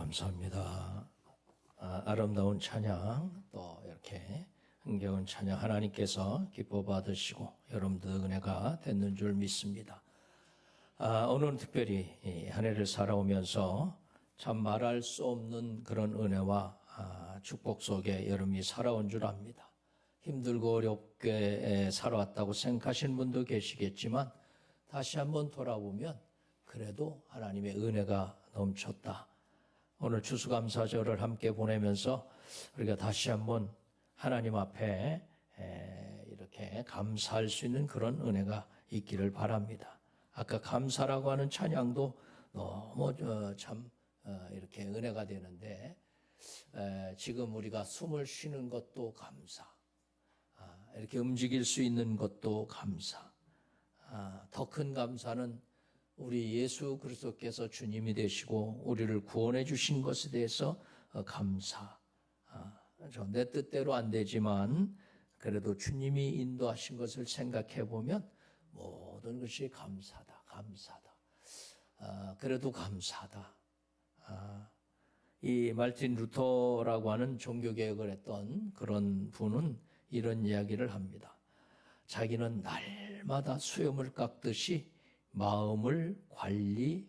감사합니다. 아름다운 찬양, 또 이렇게 흥겨운 찬양 하나님께서 기뻐 받으시고 여러분들 은혜가 됐는 줄 믿습니다. 오늘은 특별히 한 해를 살아오면서 참 말할 수 없는 그런 은혜와 축복 속에 여러분이 살아온 줄 압니다. 힘들고 어렵게 살아왔다고 생각하시는 분도 계시겠지만 다시 한번 돌아보면 그래도 하나님의 은혜가 넘쳤다. 오늘 추수감사절을 함께 보내면서 우리가 다시 한번 하나님 앞에 이렇게 감사할 수 있는 그런 은혜가 있기를 바랍니다. 아까 감사라고 하는 찬양도 너무 참 이렇게 은혜가 되는데 지금 우리가 숨을 쉬는 것도 감사, 이렇게 움직일 수 있는 것도 감사, 더 큰 감사는 우리 예수 그리스도께서 주님이 되시고 우리를 구원해 주신 것에 대해서 감사. 내 뜻대로 안 되지만 그래도 주님이 인도하신 것을 생각해 보면 모든 것이 감사다. 그래도 감사하다. 이 말틴 루터라고 하는 종교개혁을 했던 그런 분은 이런 이야기를 합니다. 자기는 날마다 수염을 깎듯이 마음을 관리한다고.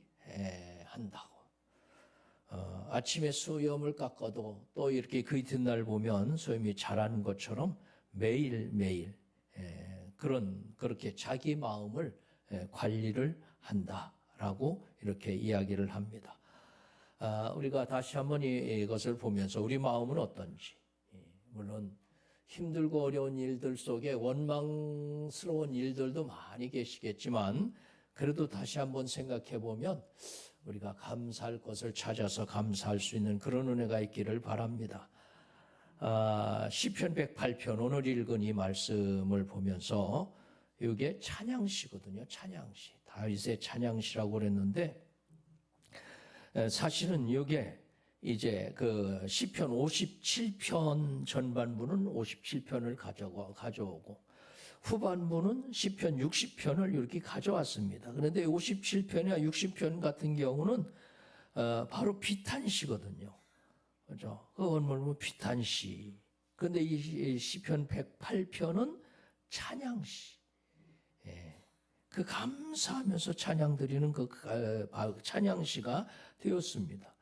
아침에 수염을 깎아도 또 이렇게 그 이튿날 보면 수염이 자라는 것처럼 매일매일 그렇게 자기 마음을 관리를 한다라고 이렇게 이야기를 합니다. 우리가 다시 한번 이것을 보면서 우리 마음은 어떤지, 물론 힘들고 어려운 일들 속에 원망스러운 일들도 많이 계시겠지만 그래도 다시 한번 생각해 보면 우리가 감사할 것을 찾아서 감사할 수 있는 그런 은혜가 있기를 바랍니다. 시편 108편 오늘 읽은 이 말씀을 보면서 이게 찬양시거든요. 찬양시. 다윗의 찬양시라고 그랬는데 사실은 이게 이제 그 시편 57편 전반부는 57편을 가져오고 후반부는 시편 60편을 이렇게 가져왔습니다. 그런데 57편이나 60편 같은 경우는 바로 비탄시거든요. 그죠? 그 원문은 비탄시. 그런데 이 시편 108편은 찬양시. 그 감사하면서 찬양 드리는 그 찬양시가 되었습니다.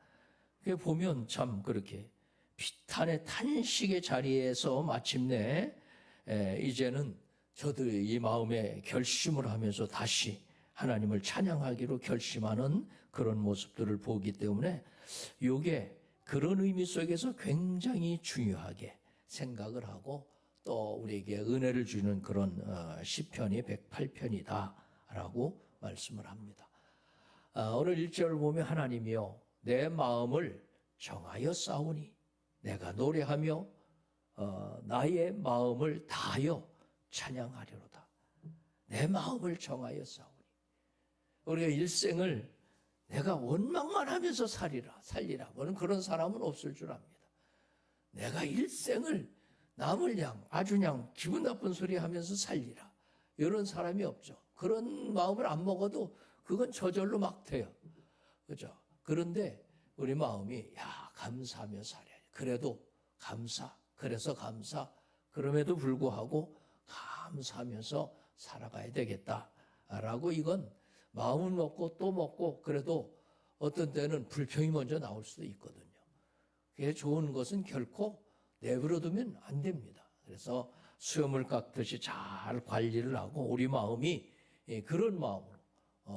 그 보면 참 그렇게 비탄의 탄식의 자리에서 마침내 이제는 저도 이 마음에 결심을 하면서 다시 하나님을 찬양하기로 결심하는 그런 모습들을 보기 때문에 이게 그런 의미 속에서 굉장히 중요하게 생각을 하고 또 우리에게 은혜를 주는 그런 시편이 108편이다라고 말씀을 합니다. 오늘 1절을 보면 하나님이여 내 마음을 정하여 싸우니 내가 노래하며 나의 마음을 다하여 찬양하려로다. 내 마음을 정하여 싸우니 우리가 일생을 내가 원망만 하면서 살리라. 뭐는 그런 사람은 없을 줄 압니다. 내가 일생을 남을 아주 기분 나쁜 소리 하면서 살리라. 이런 사람이 없죠. 그런 마음을 안 먹어도 그건 저절로 막 돼요. 그죠? 그런데 우리 마음이 감사하며 살아야 돼. 그래도 그래서 감사. 그럼에도 불구하고 감사하면서 살아가야 되겠다라고 이건 마음을 먹고 또 먹고 그래도 어떤 때는 불평이 먼저 나올 수도 있거든요. 그게 좋은 것은 결코 내버려두면 안 됩니다. 그래서 수염을 깎듯이 잘 관리를 하고 우리 마음이 그런 마음으로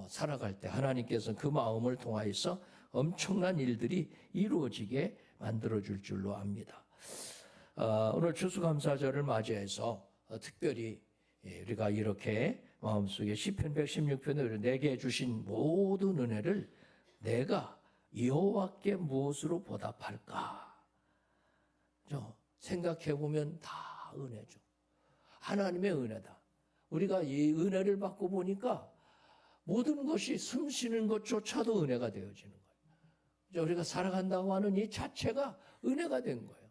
살아갈 때 하나님께서는 그 마음을 통하여서 엄청난 일들이 이루어지게 만들어줄 줄로 압니다. 오늘 추수감사절을 맞이해서 특별히 우리가 이렇게 마음속에 시편 116편을 내게 주신 모든 은혜를 내가 여호와께 무엇으로 보답할까? 생각해 보면 다 은혜죠. 하나님의 은혜다. 우리가 이 은혜를 받고 보니까 모든 것이 숨 쉬는 것조차도 은혜가 되어지는 거예요. 우리가 살아간다고 하는 이 자체가 은혜가 된 거예요.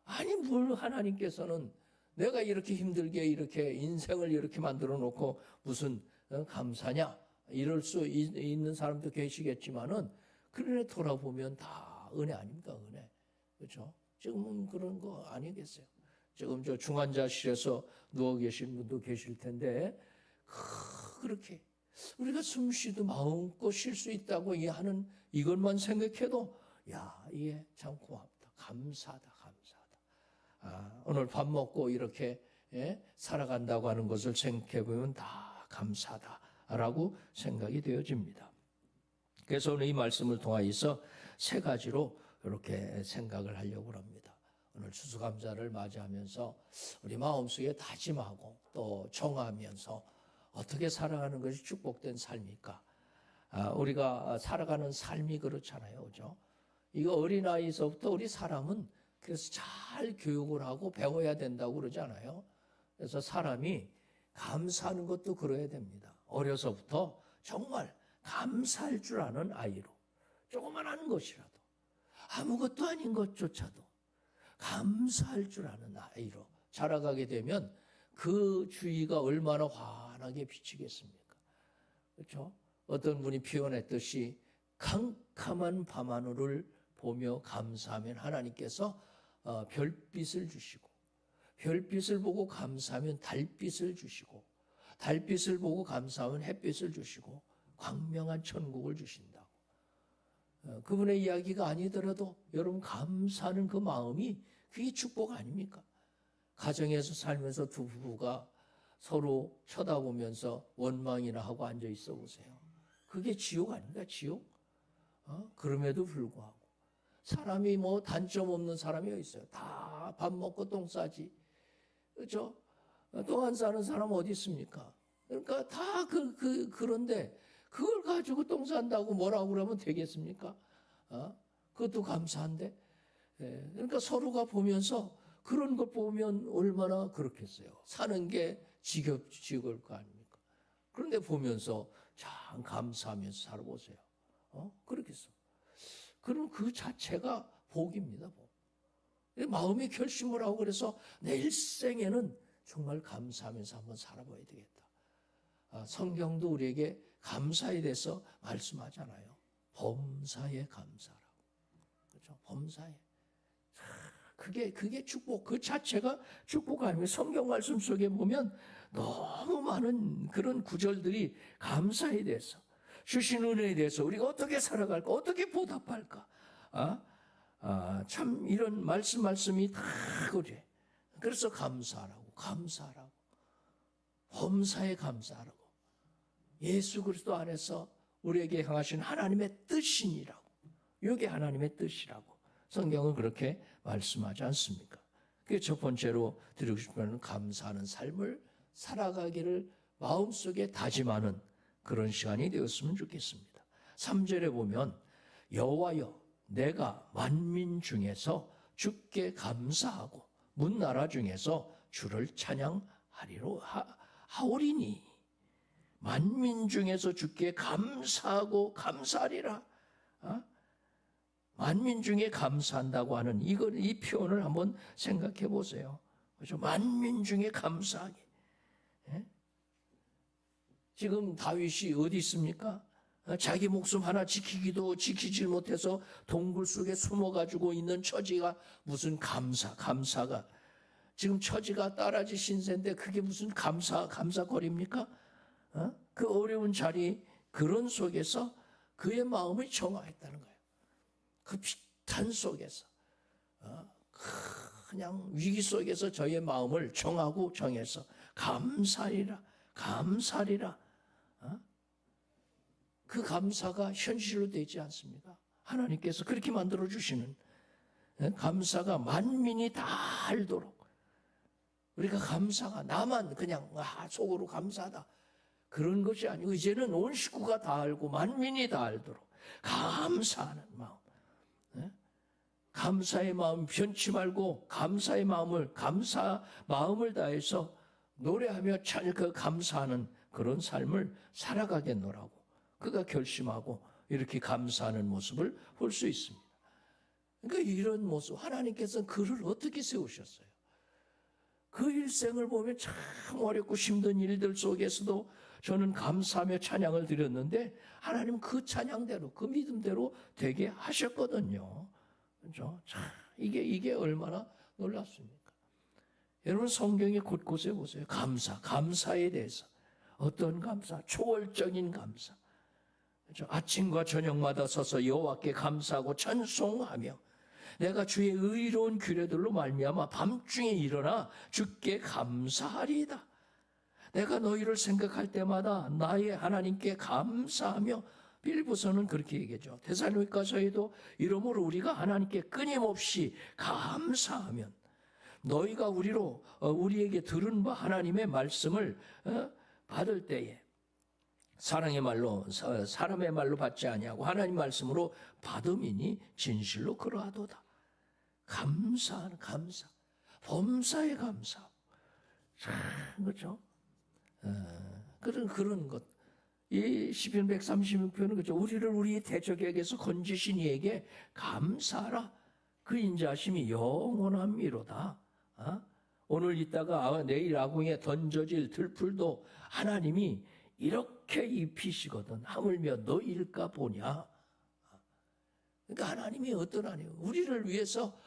아니 뭘 하나님께서는 내가 이렇게 힘들게 이렇게 인생을 이렇게 만들어 놓고 무슨 감사냐 이럴 수 있는 사람도 계시겠지만은 그런데 돌아보면 다 은혜 아닙니까? 은혜. 그렇죠? 지금은 그런 거 아니겠어요? 지금 저 중환자실에서 누워 계신 분도 계실 텐데 그렇게 우리가 숨 쉬도 마음껏 쉴 수 있다고 하는 이것만 생각해도 이게 참 고맙다. 감사하다. 오늘 밥 먹고 이렇게 살아간다고 하는 것을 생각해 보면 다 감사하다라고 생각이 되어집니다. 그래서 오늘 이 말씀을 통하여서 세 가지로 이렇게 생각을 하려고 합니다. 오늘 추수감사를 맞이하면서 우리 마음속에 다짐하고 또 정하면서 어떻게 살아가는 것이 축복된 삶일까? 우리가 살아가는 삶이 그렇잖아요. 그죠? 이거 어린아이서부터 우리 사람은 그래서 잘 교육을 하고 배워야 된다고 그러잖아요. 그래서 사람이 감사하는 것도 그래야 됩니다. 어려서부터 정말 감사할 줄 아는 아이로 조그만한 것이라도 아무것도 아닌 것조차도 감사할 줄 아는 아이로 자라가게 되면 그 주위가 얼마나 환하게 비치겠습니까? 그렇죠? 어떤 분이 표현했듯이 캄캄한 밤하늘을 보며 감사하면 하나님께서 별빛을 주시고 별빛을 보고 감사하면 달빛을 주시고 달빛을 보고 감사하면 햇빛을 주시고 광명한 천국을 주신다고. 그분의 이야기가 아니더라도 여러분 감사하는 그 마음이 그게 축복 아닙니까? 가정에서 살면서 두 부부가 서로 쳐다보면서 원망이나 하고 앉아 있어 보세요. 그게 지옥 아닌가? 지옥? 그럼에도 불구하고 사람이 뭐 단점 없는 사람이 어디 있어요? 다 밥 먹고 똥 싸지. 그렇죠? 똥 안 싸는 사람 어디 있습니까? 그러니까 다 그런데 그걸 가지고 똥 싼다고 뭐라고 그러면 되겠습니까? 그것도 감사한데. 그러니까 서로가 보면서 그런 걸 보면 얼마나 그렇겠어요. 사는 게 지겨울 거 아닙니까? 그런데 보면서 참 감사하면서 살아보세요. 그렇겠어. 그럼 그 자체가 복입니다. 복. 마음의 결심을 하고 그래서 내 일생에는 정말 감사하면서 한번 살아봐야 되겠다. 성경도 우리에게 감사에 대해서 말씀하잖아요. 범사에 감사라고. 그렇죠? 범사에. 그게 축복, 그 자체가 축복 아닙니까? 성경 말씀 속에 보면 너무 많은 그런 구절들이 감사에 대해서, 주신 은혜에 대해서 우리가 어떻게 살아갈까, 어떻게 보답할까. 참 이런 말씀이 다 그래. 그래서 감사하라고. 범사에 감사하라고. 예수 그리스도 안에서 우리에게 향하신 하나님의 뜻이니라고. 이게 하나님의 뜻이라고. 성경은 그렇게 말씀하지 않습니까? 그게 첫 번째로 드리고 싶은 감사하는 삶을 살아가기를 마음속에 다짐하는 그런 시간이 되었으면 좋겠습니다. 3절에 보면 여호와여 내가 만민 중에서 주께 감사하고 문나라 중에서 주를 하오리니 만민 중에서 주께 감사하고 감사하리라. 만민 중에 감사한다고 하는 이 표현을 한번 생각해 보세요. 그렇죠? 만민 중에 감사하게. 지금 다윗이 어디 있습니까? 자기 목숨 하나 지키질 못해서 동굴 속에 숨어가지고 있는 처지가 무슨 감사가. 지금 처지가 따라지 신세인데 그게 무슨 감사거리입니까? 그 어려운 자리, 그런 속에서 그의 마음을 정화했다는 거예요. 그 비탄 속에서, 그냥 위기 속에서 저의 마음을 정해서 감사리라. 그 감사가 현실로 되지 않습니까? 하나님께서 그렇게 만들어주시는 감사가 만민이 다 알도록. 우리가 감사가 나만 그냥 속으로 감사하다. 그런 것이 아니고 이제는 온 식구가 다 알고 만민이 다 알도록 감사하는 마음. 감사의 마음 변치 말고 감사 마음을 다해서 노래하며 그 감사하는 그런 삶을 살아가겠노라고. 그가 결심하고 이렇게 감사하는 모습을 볼 수 있습니다. 그러니까 이런 모습, 하나님께서는 그를 어떻게 세우셨어요? 그 일생을 보면 참 어렵고 힘든 일들 속에서도 저는 감사하며 찬양을 드렸는데 하나님 그 찬양대로, 그 믿음대로 되게 하셨거든요. 그렇죠? 참, 이게 얼마나 놀랍습니까? 여러분 성경의 곳곳에 보세요. 감사에 대해서. 어떤 감사? 초월적인 감사. 그렇죠? 아침과 저녁마다 서서 여호와께 감사하고 찬송하며 내가 주의 의로운 규례들로 말미암아 밤중에 일어나 주께 감사하리이다. 내가 너희를 생각할 때마다 나의 하나님께 감사하며 빌립보서는 그렇게 얘기하죠. 데살로니가서에도 이러므로 우리가 하나님께 끊임없이 감사하면 너희가 우리에게 들은 바 하나님의 말씀을 받을 때에 사람의 말로 받지 아니하고 하나님 말씀으로 받음이니 진실로 그러하도다. 감사하는 감사, 범사에 감사. 그렇죠? 그런 것. 이 시편 136편은 그렇죠. 우리를 우리 대적에게서 건지신 이에게 감사하라. 그 인자하심이 영원함이로다. 오늘 있다가 내일 아궁에 던져질 들풀도 하나님이 이렇게 입히시거든. 하물며 너일까 보냐. 그러니까 하나님이 어떤 하나님, 우리를 위해서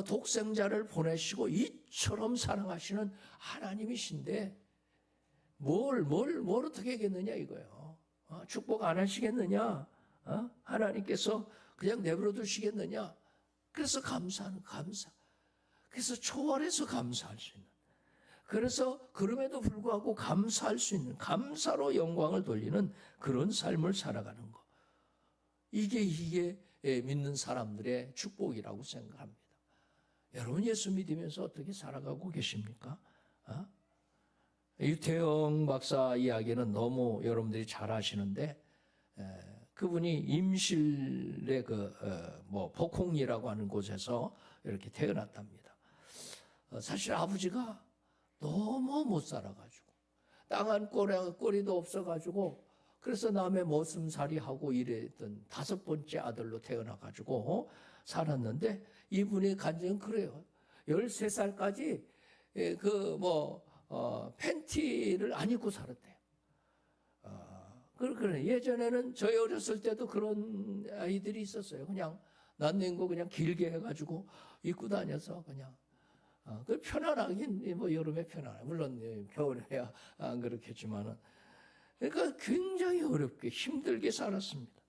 독생자를 보내시고 이처럼 사랑하시는 하나님이신데 뭘 어떻게 하겠느냐 이거예요. 축복 안 하시겠느냐? 하나님께서 그냥 내버려 두시겠느냐? 그래서 감사하는 감사. 그래서 초월해서 감사할 수 있는. 그래서 그럼에도 불구하고 감사할 수 있는, 감사로 영광을 돌리는 그런 삶을 살아가는 것. 이게 믿는 사람들의 축복이라고 생각합니다. 여러분 예수 믿으면서 어떻게 살아가고 계십니까? 유태영 박사 이야기는 너무 여러분들이 잘 아시는데, 그분이 임실의 복홍리라고 하는 곳에서 이렇게 태어났답니다. 사실 아버지가 너무 못 살아가지고 땅 한 꼬리도 없어가지고 그래서 남의 머슴살이하고 이랬던 5번째 아들로 태어나가지고 살았는데 이분의 간증은 그래요. 13살까지 팬티를 안 입고 살았대요. 그래. 예전에는 저희 어렸을 때도 그런 아이들이 있었어요. 그냥 난닝구 그냥 길게 해가지고 입고 다녀서 그냥. 그 편안하긴 여름에 편안해. 물론 겨울에야 안 그렇겠지만은. 그러니까 굉장히 어렵게 힘들게 살았습니다.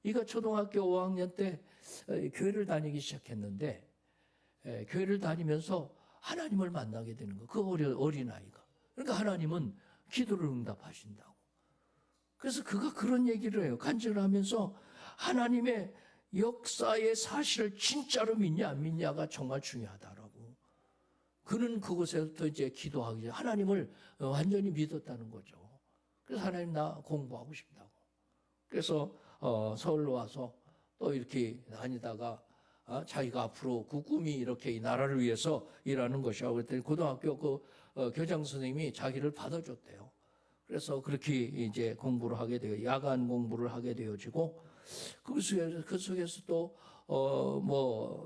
이가 초등학교 5학년 때 교회를 다니기 시작했는데 교회를 다니면서 하나님을 만나게 되는 거. 그 어린아이가. 그러니까 하나님은 기도를 응답하신다고. 그래서 그가 그런 얘기를 해요. 간증을 하면서 하나님의 역사의 사실을 진짜로 믿냐 안 믿냐가 정말 중요하다라고. 그는 그곳에서부터 이제 기도하기 전에 하나님을 완전히 믿었다는 거죠. 그래서 하나님 나 공부하고 싶다고. 그래서 서울로 와서 또 이렇게 다니다가 자기가 앞으로 그 꿈이 이렇게 이 나라를 위해서 일하는 것이라고 그랬더니 고등학교 교장 선생님이 자기를 받아줬대요. 그래서 그렇게 이제 공부를 하게 돼요. 야간 공부를 하게 되어지고 그 속에서 또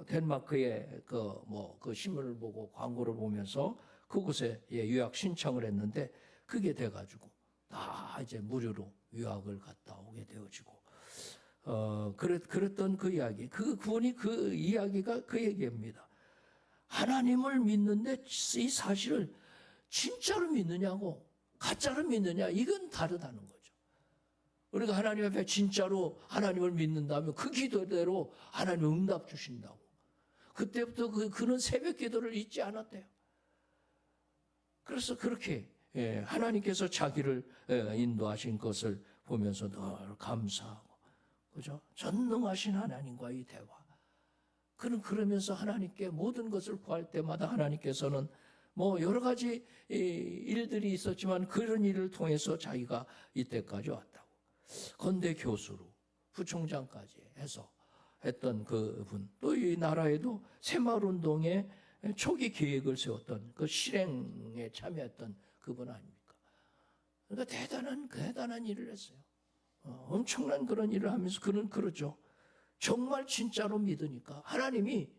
덴마크의 그 신문을 보고 광고를 보면서 그곳에 유학 신청을 했는데 그게 돼가지고 다 이제 무료로 유학을 갔다 오게 되어지고 그랬던 그 이야기. 그분이 그 이야기가 그 얘기입니다. 하나님을 믿는데 이 사실을 진짜로 믿느냐고 가짜로 믿느냐 이건 다르다는 거죠. 우리가 하나님 앞에 진짜로 하나님을 믿는다면 그 기도대로 하나님 응답 주신다고. 그때부터 그는 새벽 기도를 잊지 않았대요. 그래서 그렇게 하나님께서 자기를 인도하신 것을 보면서 늘 감사하고, 그죠? 전능하신 하나님과의 대화. 그는 그러면서 하나님께 모든 것을 구할 때마다 하나님께서는 여러 가지 일들이 있었지만 그런 일을 통해서 자기가 이때까지 왔다고. 건대 교수로 부총장까지 해서 했던 그분. 또 이 나라에도 새마을운동의 초기 계획을 세웠던 그 실행에 참여했던 그분 아닙니까? 그러니까 대단한 일을 했어요. 엄청난 그런 일을 하면서 그는 그러죠. 정말 진짜로 믿으니까 하나님이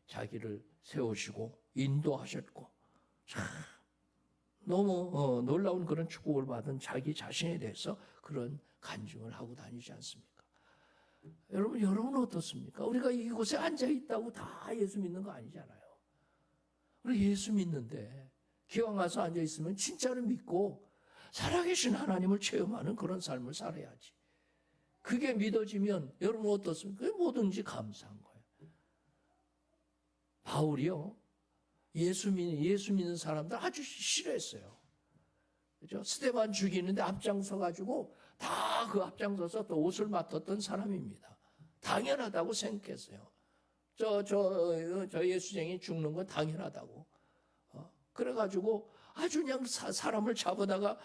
자기를 세우시고 인도하셨고 참 너무 놀라운 그런 축복을 받은 자기 자신에 대해서 그런 간증을 하고 다니지 않습니까? 여러분 어떻습니까? 우리가 이곳에 앉아 있다고 다 예수 믿는 거 아니잖아요. 우리 예수 믿는데 기왕 와서 앉아 있으면 진짜로 믿고 살아계신 하나님을 체험하는 그런 삶을 살아야지. 그게 믿어지면 여러분 어떻습니까? 그게 뭐든지 감사한 거예요. 바울이요, 예수 믿는 사람들 아주 싫어했어요. 그죠? 스데반 죽이는데 앞장서 가지고 다 그 앞장서서 또 옷을 맡았던 사람입니다. 당연하다고 생각했어요. 저 예수쟁이 죽는 건 당연하다고. 그래가지고 아주 그냥 사람을 잡아다가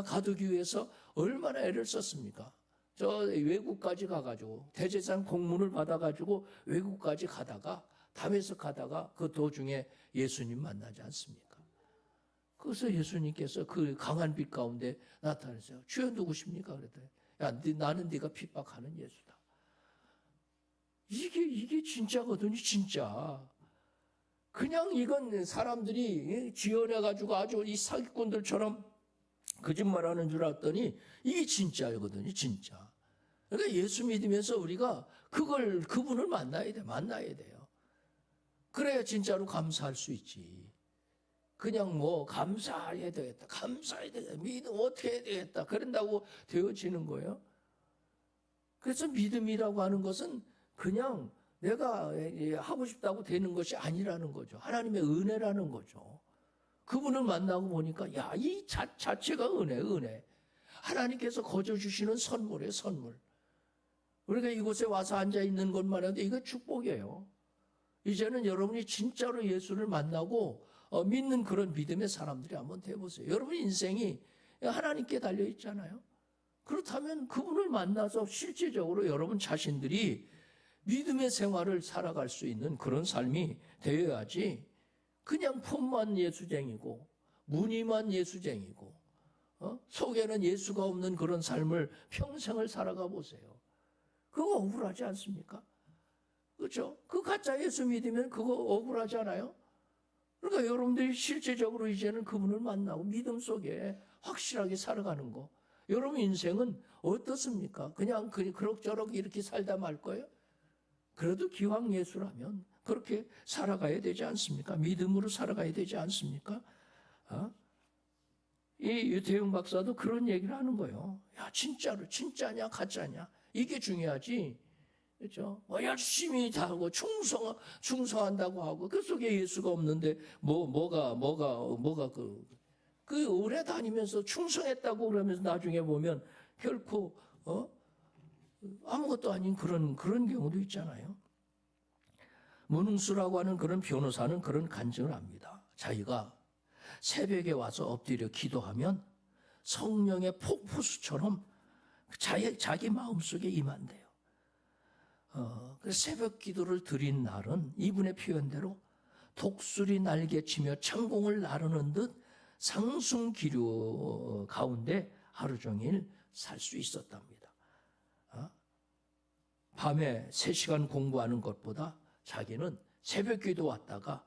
가두기 위해서 얼마나 애를 썼습니까? 저 외국까지 가가지고 대제사장 공문을 받아가지고 외국까지 가다가 담에서 가다가 그 도중에 예수님 만나지 않습니까? 그래서 예수님께서 그 강한 빛 가운데 나타나세요. 주여 누구십니까? 그랬더니 야, 나는 네가 핍박하는 예수다. 이게 진짜거든요, 진짜. 그냥 이건 사람들이 지어내가지고 아주 이 사기꾼들처럼 거짓말하는 줄 알았더니 이게 진짜거든요, 진짜. 그러니까 예수 믿으면서 우리가 그분을 만나야 돼요. 그래야 진짜로 감사할 수 있지. 그냥 뭐 감사해야 되겠다, 믿음 어떻게 해야 되겠다, 그런다고 되어지는 거예요. 그래서 믿음이라고 하는 것은 그냥 내가 하고 싶다고 되는 것이 아니라는 거죠. 하나님의 은혜라는 거죠. 그분을 만나고 보니까 야, 이 자체가 은혜. 하나님께서 거저 주시는 선물이에요, 선물. 우리가 이곳에 와서 앉아 있는 것만 해도 이거 축복이에요. 이제는 여러분이 진짜로 예수를 만나고 믿는 그런 믿음의 사람들이 한번 돼보세요. 여러분 인생이 하나님께 달려 있잖아요. 그렇다면 그분을 만나서 실제적으로 여러분 자신들이 믿음의 생활을 살아갈 수 있는 그런 삶이 되어야지 그냥 폼만 예수쟁이고 무늬만 예수쟁이고 속에는 예수가 없는 그런 삶을 평생을 살아가 보세요. 그거 억울하지 않습니까? 그렇죠? 그 가짜 예수 믿으면 그거 억울하잖아요. 그러니까 여러분들이 실제적으로 이제는 그분을 만나고 믿음 속에 확실하게 살아가는 거. 여러분 인생은 어떻습니까? 그냥 그럭저럭 이렇게 살다 말 거예요? 그래도 기왕 예수라면 그렇게 살아가야 되지 않습니까? 믿음으로 살아가야 되지 않습니까? 이 유태용 박사도 그런 얘기를 하는 거예요. 야, 진짜로, 진짜냐, 가짜냐? 이게 중요하지. 그렇죠? 열심히 다 하고 충성한다고 하고 그 속에 예수가 없는데 뭐가 그 오래 다니면서 충성했다고 그러면서 나중에 보면 결코 아무것도 아닌 그런 경우도 있잖아요. 문흥수라고 하는 그런 변호사는 그런 간증을 합니다. 자기가 새벽에 와서 엎드려 기도하면 성령의 폭포수처럼 자기 마음속에 임한대요. 그래서 새벽 기도를 드린 날은 이분의 표현대로 독수리 날개치며 창공을 나르는 듯 상승기류 가운데 하루 종일 살 수 있었답니다. 밤에 3시간 공부하는 것보다 자기는 새벽 기도 왔다가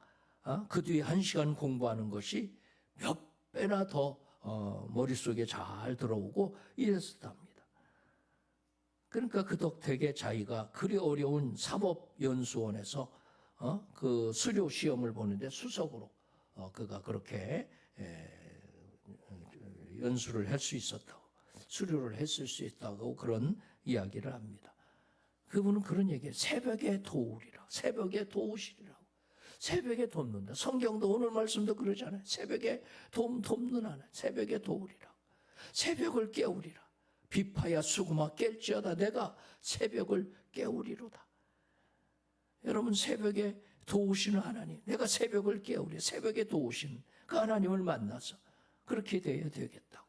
그 뒤에 1시간 공부하는 것이 몇 배나 더 머릿속에 잘 들어오고 이랬었답니다. 그러니까 그 덕택에 자기가 그리 어려운 사법연수원에서 그 수료 시험을 보는데 수석으로 그가 그렇게 연수를 할 수 있었다고, 수료를 했을 수 있다고 그런 이야기를 합니다. 그분은 그런 얘기예요. 새벽에 도우리라, 새벽에 도우시리라고. 새벽에 돕는다. 성경도 오늘 말씀도 그러잖아요. 새벽에 돕는 하나, 새벽에 도우리라. 새벽을 깨우리라. 비파야 수구마 깰지어다 내가 새벽을 깨우리로다. 여러분 새벽에 도우시는 하나님, 내가 새벽을 깨우리, 새벽에 도우시는 그 하나님을 만나서 그렇게 돼야 되겠다고.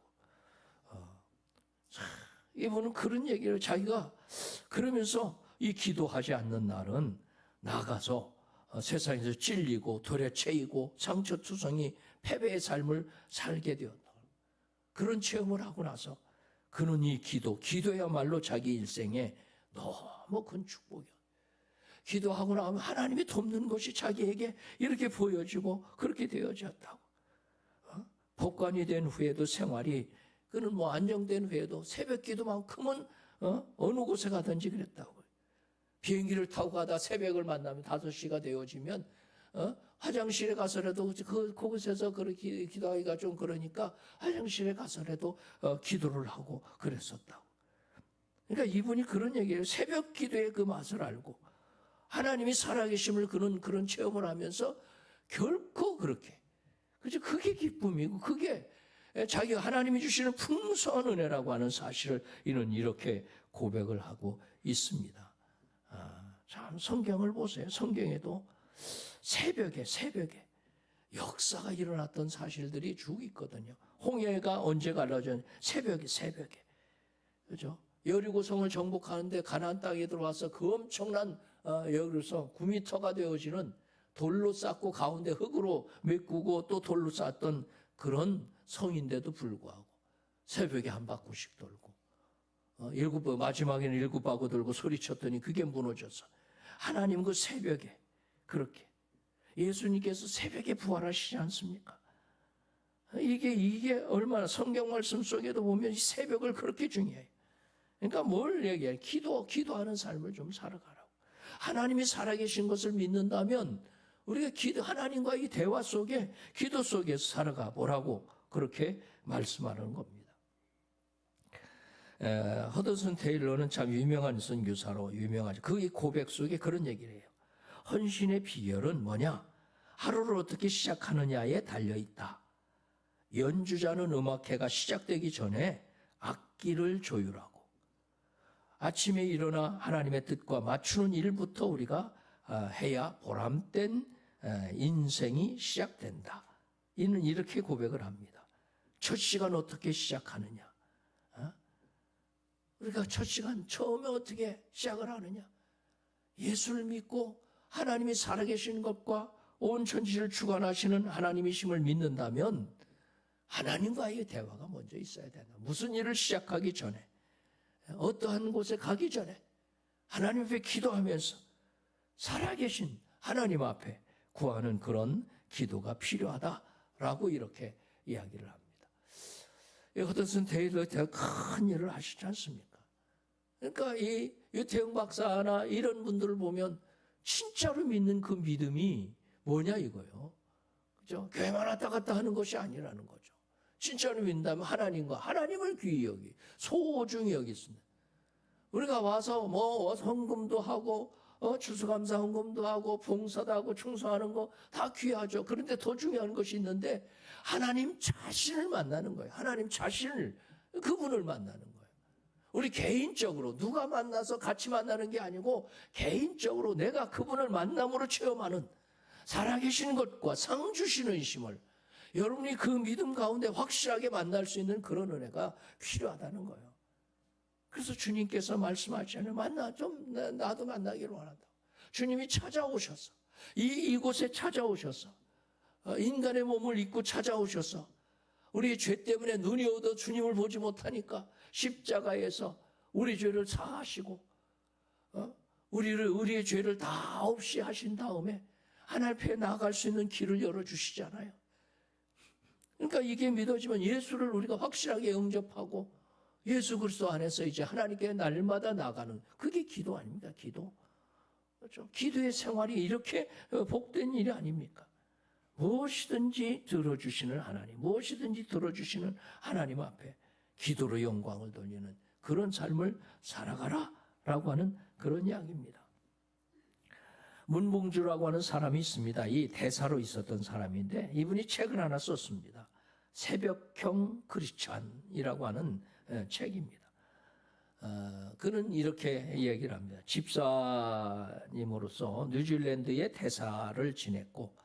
이분은 그런 얘기를 자기가 그러면서 이 기도하지 않는 날은 나가서 세상에서 찔리고 돌에 채이고 상처투성이 패배의 삶을 살게 되었다. 그런 체험을 하고 나서 그는 이 기도야말로 자기 일생에 너무 큰 축복이야. 기도하고 나면 하나님이 돕는 것이 자기에게 이렇게 보여지고 그렇게 되어졌다고. 법관이 된 후에도 생활이 그는 안정된 후에도 새벽 기도만큼은 어느 곳에 가든지 그랬다고. 비행기를 타고 가다 새벽을 만나면 5시가 되어지면 화장실에 가서라도 그곳에서 그렇게 기도하기가 좀 그러니까 화장실에 가서라도 기도를 하고 그랬었다고. 그러니까 이분이 그런 얘기예요. 새벽 기도의 그 맛을 알고 하나님이 살아계심을 그런 체험을 하면서 결코 그렇게, 그죠? 그게 기쁨이고 그게 자기가 하나님이 주시는 풍성한 은혜라고 하는 사실을 이는 이렇게 고백을 하고 있습니다. 참 성경을 보세요. 성경에도 새벽에 역사가 일어났던 사실들이 쭉 있거든요. 홍해가 언제 갈라졌냐? 새벽에. 그죠? 여리고성을 정복하는데 가나안 땅에 들어와서 그 엄청난 여리고성 9m가 되어지는 돌로 쌓고 가운데 흙으로 메꾸고 또 돌로 쌓았던 그런 성인데도 불구하고 새벽에 한 바퀴씩 돌고 마지막에는 7바구 돌고 소리쳤더니 그게 무너져서 하나님 그 새벽에 그렇게 예수님께서 새벽에 부활하시지 않습니까? 이게 얼마나 성경 말씀 속에도 보면 이 새벽을 그렇게 중요해요. 그러니까 뭘 얘기해? 기도하는 삶을 좀 살아가라고. 하나님이 살아계신 것을 믿는다면 우리가 하나님과 이 대화 속에 기도 속에서 살아가 보라고 그렇게 말씀하는 겁니다. 허드슨 테일러는 참 유명한 선교사로 유명하죠. 그 고백 속에 그런 얘기를 해요. 헌신의 비결은 뭐냐? 하루를 어떻게 시작하느냐에 달려있다. 연주자는 음악회가 시작되기 전에 악기를 조율하고 아침에 일어나 하나님의 뜻과 맞추는 일부터 우리가 해야 보람된 인생이 시작된다. 이는 이렇게 고백을 합니다. 첫 시간 어떻게 시작하느냐? 우리가 첫 시간 처음에 어떻게 시작을 하느냐? 예수를 믿고 하나님이 살아계신 것과 온 천지를 주관하시는 하나님이심을 믿는다면 하나님과의 대화가 먼저 있어야 된다. 무슨 일을 시작하기 전에, 어떠한 곳에 가기 전에 하나님 앞에 기도하면서 살아계신 하나님 앞에 구하는 그런 기도가 필요하다라고 이렇게 이야기를 합니다. 허드슨 테일러 큰 일을 하시지 않습니까? 그러니까 이 유태영 박사나 이런 분들을 보면 진짜로 믿는 그 믿음이 뭐냐 이거요. 그죠? 교회만 왔다 갔다 하는 것이 아니라는 거죠. 진짜로 믿는다면 하나님을 귀히 여기, 소중히 여기습니다. 우리가 와서 헌금도 하고, 추수감사 헌금도 하고, 봉사도 하고, 충성하는 거 다 귀하죠. 그런데 더 중요한 것이 있는데, 하나님 자신을 만나는 거예요. 하나님 자신을, 그분을 만나는 거예요. 우리 개인적으로 누가 만나서 같이 만나는 게 아니고, 개인적으로 내가 그분을 만남으로 체험하는 살아계신 것과 상 주시는 심을 여러분이 그 믿음 가운데 확실하게 만날 수 있는 그런 은혜가 필요하다는 거예요. 그래서 주님께서 말씀하시잖아요. 나도 만나기를 원한다. 주님이 찾아오셔서 이곳에 찾아오셔서 인간의 몸을 입고 찾아오셔서 우리의 죄 때문에 눈이 어두워 주님을 보지 못하니까 십자가에서 우리 죄를 사하시고 우리의 죄를 다 없이 하신 다음에 하나님 앞에 나아갈 수 있는 길을 열어주시잖아요. 그러니까 이게 믿어지면 예수를 우리가 확실하게 영접하고 예수 그리스도 안에서 이제 하나님께 날마다 나가는 그게 기도 아닙니까? 기도. 그렇죠? 기도의 생활이 이렇게 복된 일이 아닙니까? 무엇이든지 들어주시는 하나님, 무엇이든지 들어주시는 하나님 앞에 기도로 영광을 돌리는 그런 삶을 살아가라라고 하는 그런 이야기입니다. 문봉주라고 하는 사람이 있습니다. 이 대사로 있었던 사람인데 이분이 책을 하나 썼습니다. 새벽형 크리스찬이라고 하는 책입니다. 그는 이렇게 얘기를 합니다. 집사님으로서 뉴질랜드의 대사를 지냈고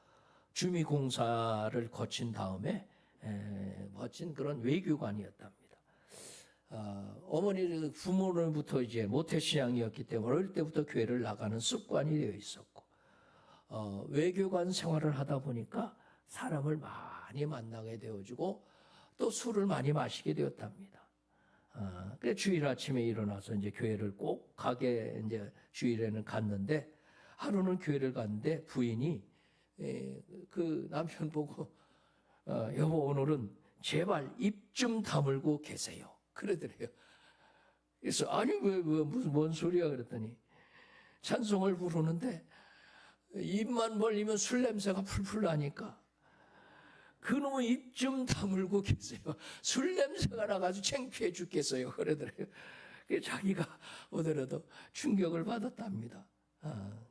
주미공사를 거친 다음에 거친 그런 외교관이었답니다. 어머니 부모로부터 이제 모태신앙이었기 때문에 어릴 때부터 교회를 나가는 습관이 되어 있었고 외교관 생활을 하다 보니까 사람을 많이 만나게 되어지고 또 술을 많이 마시게 되었답니다. 그래서 주일 아침에 일어나서 이제 교회를 꼭 가게 이제 주일에는 갔는데 하루는 교회를 갔는데 부인이 그 남편 보고 여보 오늘은 제발 입 좀 다물고 계세요. 그러더래요. 그래서 아니 왜 무슨 뭔 소리야 그랬더니 찬송을 부르는데 입만 벌리면 술 냄새가 풀풀 나니까 그놈의 입 좀 다물고 계세요. 술 냄새가 나가지고 창피해 죽겠어요. 그러더래요. 자기가 오더라도 충격을 받았답니다.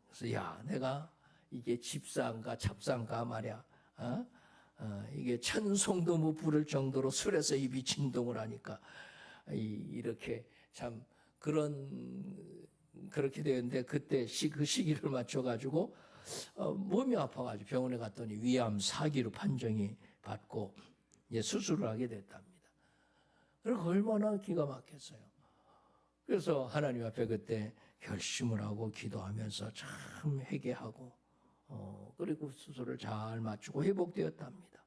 그래서 야, 내가 이게 집사인가 잡사인가 말이야. 이게 찬송도 못 부를 정도로 술에서 입이 진동을 하니까 이렇게 참 그렇게 되었는데 그때 그 시기를 맞춰가지고 몸이 아파가지고 병원에 갔더니 위암 4기로 판정이 받고 이제 수술을 하게 됐답니다. 그리고 얼마나 기가 막혔어요. 그래서 하나님 앞에 그때 결심을 하고 기도하면서 참 회개하고 그리고 수술을 잘 마치고 회복되었답니다.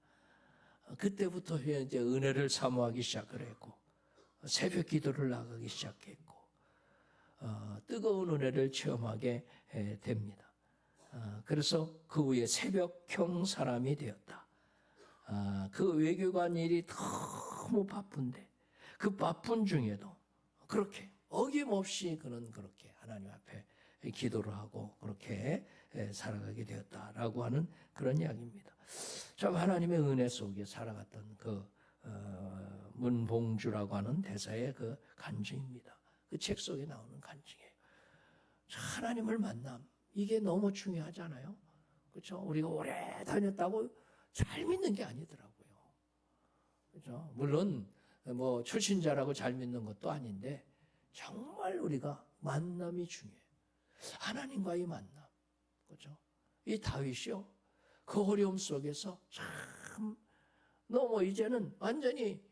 그때부터 이제 은혜를 사모하기 시작을 했고 새벽 기도를 나가기 시작했고 뜨거운 은혜를 체험하게 됩니다. 그래서 그 후에 새벽형 사람이 되었다. 그 외교관 일이 너무 바쁜데 그 바쁜 중에도 그렇게 어김없이 그는 그렇게 하나님 앞에 기도를 하고 그렇게 살아가게 되었다라고 하는 그런 이야기입니다. 참 하나님의 은혜 속에 살아갔던 그 문봉주라고 하는 대사의 그 간증입니다. 그 책 속에 나오는 간증이에요. 하나님을 만남 이게 너무 중요하잖아요. 그렇죠? 우리가 오래 다녔다고 잘 믿는 게 아니더라고요. 그렇죠? 물론 뭐 출신자라고 잘 믿는 것도 아닌데 정말 우리가 만남이 중요해요. 하나님과의 만남. 그렇죠? 이 다윗이요. 그 어려움 속에서 참 너무 이제는 완전히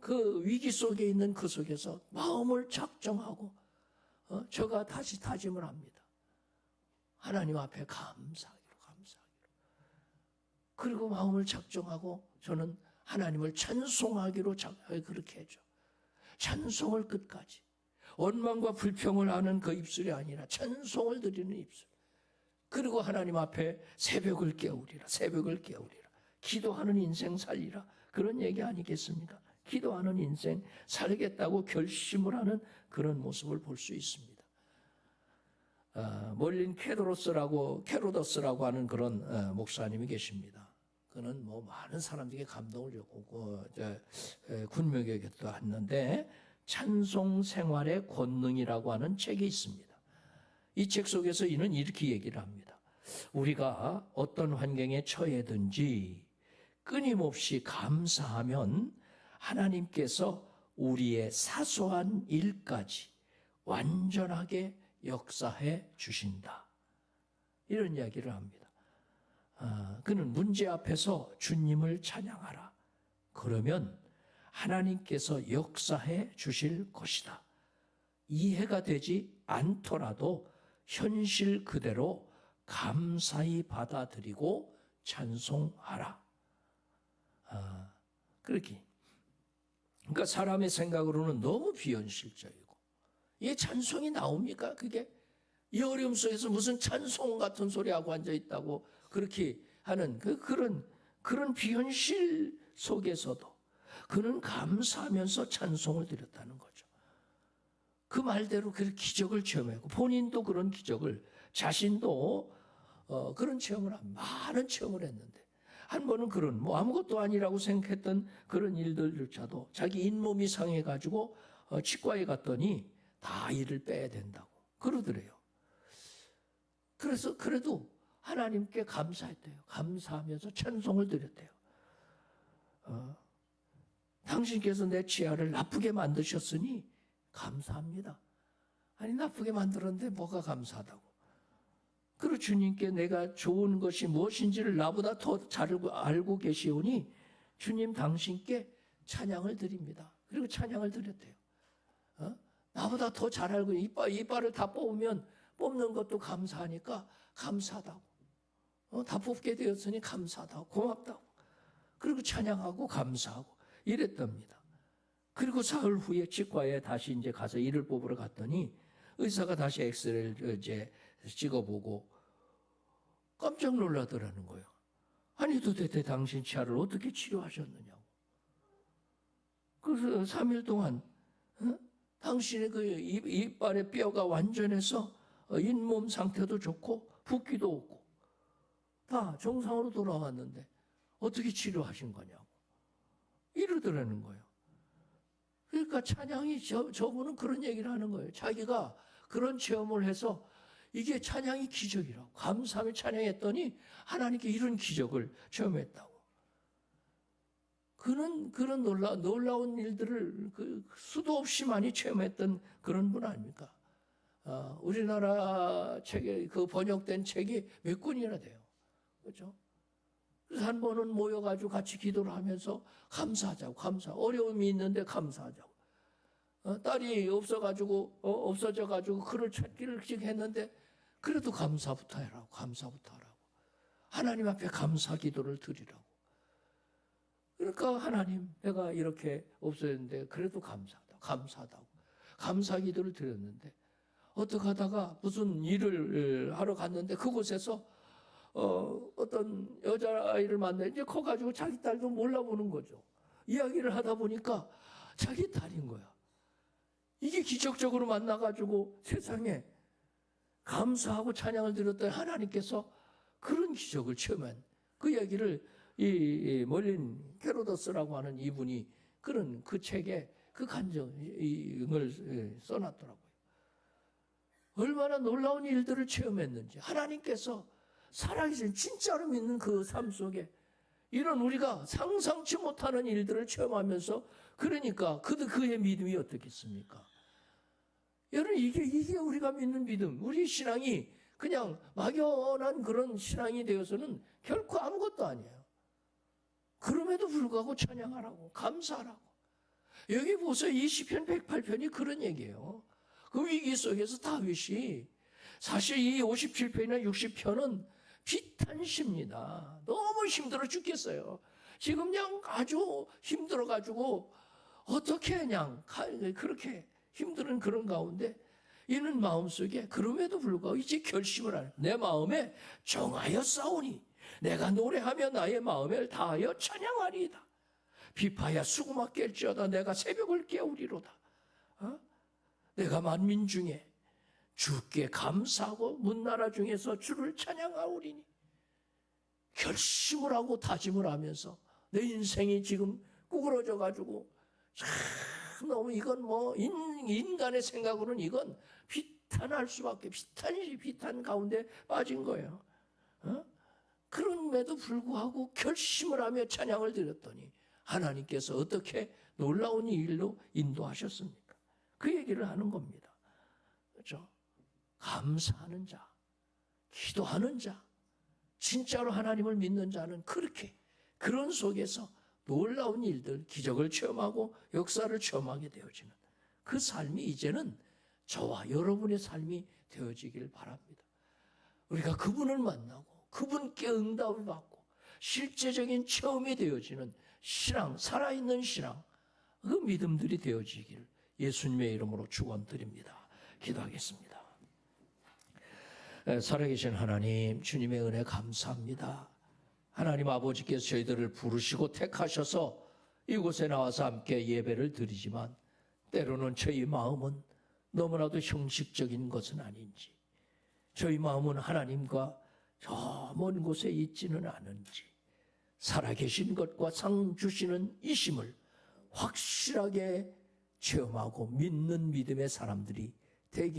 그 위기 속에 있는 그 속에서 마음을 작정하고 저가 다시 다짐을 합니다. 하나님 앞에 감사하기로. 그리고 마음을 작정하고 저는 하나님을 찬송하기로 그렇게 해줘. 찬송을 끝까지. 원망과 불평을 하는 그 입술이 아니라 찬송을 드리는 입술. 그리고 하나님 앞에 새벽을 깨우리라. 기도하는 인생 살리라. 그런 얘기 아니겠습니까? 기도하는 인생 살겠다고 결심을 하는 그런 모습을 볼 수 있습니다. 멀린 캐로더스라고 하는 그런 목사님이 계십니다. 그는 뭐 많은 사람들에게 감동을 줬고 군명에게도 했는데 찬송 생활의 권능이라고 하는 책이 있습니다. 이 책 속에서 이는 이렇게 얘기를 합니다. 우리가 어떤 환경에 처해든지 끊임없이 감사하면 하나님께서 우리의 사소한 일까지 완전하게 역사해 주신다. 이런 이야기를 합니다. 그는 문제 앞에서 주님을 찬양하라. 그러면 하나님께서 역사해 주실 것이다. 이해가 되지 않더라도 현실 그대로 감사히 받아들이고 찬송하라. 그러니까 사람의 생각으로는 너무 비현실적이고 이게 찬송이 나옵니까? 그게 이 어려움 속에서 무슨 찬송 같은 소리하고 앉아 있다고 그렇게 하는 그런 비현실 속에서도 그는 감사하면서 찬송을 드렸다는 거죠. 그 말대로 그 기적을 체험하고 본인도 그런 기적을 자신도 그런 체험을 많은 체험을 했는데 한 번은 그런 뭐 아무것도 아니라고 생각했던 그런 일들조차도 자기 잇몸이 상해가지고 치과에 갔더니 다 이를 빼야 된다고 그러더래요. 그래서 그래도 하나님께 감사했대요. 감사하면서 찬송을 드렸대요. 당신께서 내 치아를 나쁘게 만드셨으니 감사합니다. 아니 나쁘게 만들었는데 뭐가 감사하다고. 그리고 주님께 내가 좋은 것이 무엇인지를 나보다 더 잘 알고 계시오니 주님 당신께 찬양을 드립니다. 그리고 찬양을 드렸대요. 나보다 더 잘 알고 이빨을 다 뽑는 것도 감사하니까 감사하다고. 다 뽑게 되었으니 감사하다고 고맙다고. 그리고 찬양하고 감사하고 이랬답니다. 그리고 사흘 후에 치과에 다시 이제 가서 이를 뽑으러 갔더니 의사가 다시 엑스레이를 이제 찍어보고 깜짝 놀라더라는 거예요. 아니 도대체 당신 치아를 어떻게 치료하셨느냐고. 그래서 3일 동안 당신의 그 이빨의 뼈가 완전해서 잇몸 상태도 좋고 붓기도 없고 다 정상으로 돌아왔는데 어떻게 치료하신 거냐고 이러더라는 거예요. 그러니까 찬양이 저분은 그런 얘기를 하는 거예요. 자기가 그런 체험을 해서 이게 찬양이 기적이라고 감사하며 찬양했더니 하나님께 이런 기적을 체험했다고. 그런 놀라운 일들을 수도 없이 많이 체험했던 그런 분 아닙니까? 우리나라 책에 번역된 책이 몇 권이나 돼요. 그렇죠? 그래서 한 번은 모여가지고 같이 기도를 하면서 감사하자고, 어려움이 있는데 감사하자고. 딸이 없어져가지고 그를 찾기를 했는데 그래도 감사부터 하라고. 하나님 앞에 감사 기도를 드리라고. 그러니까 하나님, 내가 이렇게 없어졌는데 그래도 감사하다고. 감사 기도를 드렸는데 어떻게 하다가 무슨 일을 하러 갔는데 그곳에서 어떤 여자아이를 만나는데 커가지고 자기 딸도 몰라보는 거죠. 이야기를 하다 보니까 자기 딸인 거야. 이게 기적적으로 만나가지고 세상에 감사하고 찬양을 드렸더니 하나님께서 그런 기적을 체험한 그 얘기를 이 멀린 헤로더스라고 하는 이분이 그 책에 그 간증을 써놨더라고요. 얼마나 놀라운 일들을 체험했는지 하나님께서 살아계신 진짜로 믿는 그 삶 속에 이런 우리가 상상치 못하는 일들을 체험하면서 그러니까 그의 믿음이 어떻겠습니까? 여러분 이게 우리가 믿는 믿음, 우리 신앙이 그냥 막연한 그런 신앙이 되어서는 결코 아무것도 아니에요. 그럼에도 불구하고 찬양하라고, 감사하라고. 여기 보세요. 이 시편 108편이 그런 얘기예요. 그 위기 속에서 다윗이 사실 이 57편이나 60편은 비탄시입니다. 너무 힘들어 죽겠어요. 지금 그냥 아주 힘들어가지고 어떻게 그냥 그렇게 힘든 그런 가운데 이는 마음속에 그럼에도 불구하고 이제 결심을 하는 내 마음에 정하여 싸우니 내가 노래하며 나의 마음을 다하여 찬양하리이다. 비파야 수구막 깰지어다 내가 새벽을 깨우리로다. 내가 만민 중에 주께 감사하고 문나라 중에서 주를 찬양하오리니 결심을 하고 다짐을 하면서 내 인생이 지금 구부러져 가지고 너무 이건 인간의 생각으로는 이건 비탄할 수밖에 비탄 가운데 빠진 거예요. 그럼에도 불구하고 결심을 하며 찬양을 드렸더니 하나님께서 어떻게 놀라운 일로 인도하셨습니까? 그 얘기를 하는 겁니다. 그렇죠? 감사하는 자, 기도하는 자, 진짜로 하나님을 믿는 자는 그런 속에서 놀라운 일들, 기적을 체험하고 역사를 체험하게 되어지는 그 삶이 이제는 저와 여러분의 삶이 되어지길 바랍니다. 우리가 그분을 만나고 그분께 응답을 받고 실제적인 체험이 되어지는 신앙, 살아있는 신앙, 그 믿음들이 되어지길 예수님의 이름으로 축원드립니다. 기도하겠습니다. 살아계신 하나님, 주님의 은혜 감사합니다. 하나님 아버지께서 저희들을 부르시고 택하셔서 이곳에 나와서 함께 예배를 드리지만 때로는 저희 마음은 너무나도 형식적인 것은 아닌지, 저희 마음은 하나님과 저 먼 곳에 있지는 않은지, 살아계신 것과 상 주시는 이심을 확실하게 체험하고 믿는 믿음의 사람들이 되게